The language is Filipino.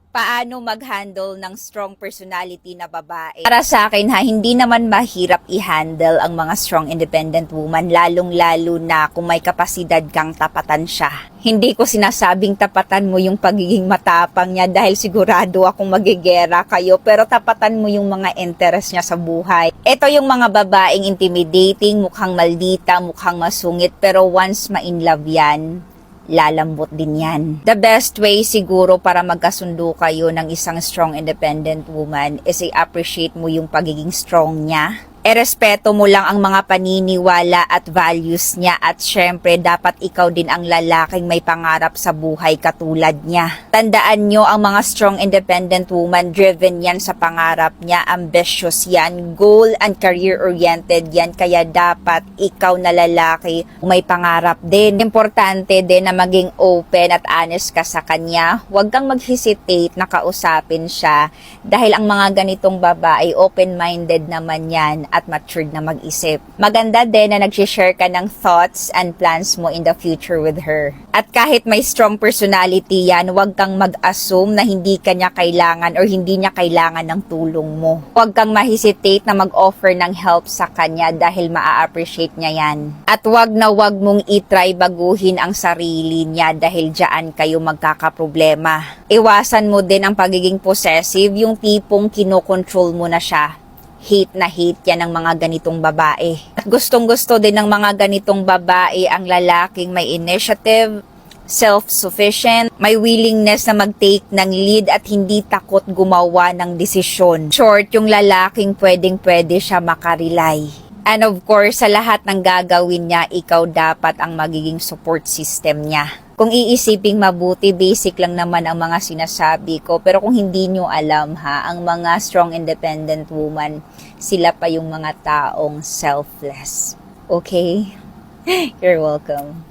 Paano mag-handle ng strong personality na babae? Para sa akin hindi naman mahirap i-handle ang mga strong independent woman, lalong-lalo na kung may kapasidad kang tapatan siya. Hindi ko sinasabing tapatan mo yung pagiging matapang niya dahil sigurado akong magigera kayo, pero tapatan mo yung mga interest niya sa buhay. Ito yung mga babaeng intimidating, mukhang maldita, mukhang masungit, pero once ma-inlove yan, lalambot din yan. The best way siguro para magkasundo kayo ng isang strong independent woman is i-appreciate mo yung pagiging strong niya. Erespeto mo lang ang mga paniniwala at values niya at syempre dapat ikaw din ang lalaking may pangarap sa buhay katulad niya. Tandaan nyo, ang mga strong independent woman, driven yan sa pangarap niya, ambitious yan, goal and career oriented yan, kaya dapat ikaw na lalaki may pangarap din. Importante din na maging open at honest ka sa kanya. Huwag kang mag-hesitate na kausapin siya dahil ang mga ganitong babae open-minded naman yan at matured na mag-isip. Maganda din na nag-share ka ng thoughts and plans mo in the future with her. At kahit may strong personality yan, huwag kang mag-assume na hindi ka niya kailangan or hindi niya kailangan ng tulong mo. Huwag kang ma-hesitate na mag-offer ng help sa kanya dahil maa-appreciate niya yan. At huwag na huwag mong itry baguhin ang sarili niya dahil dyan kayo magkakaproblema. Iwasan mo din ang pagiging possessive, yung tipong kinokontrol mo na siya. Hate na hate yan ng mga ganitong babae. At gustong-gusto din ng mga ganitong babae ang lalaking may initiative, self-sufficient, may willingness na mag-take ng lead at hindi takot gumawa ng desisyon. Short, yung lalaking pwedeng-pwede siya makarely. And of course, sa lahat ng gagawin niya, ikaw dapat ang magiging support system niya. Kung iisiping mabuti, basic lang naman ang mga sinasabi ko. Pero kung hindi nyo alam ang mga strong independent woman, sila pa yung mga taong selfless. Okay? You're welcome.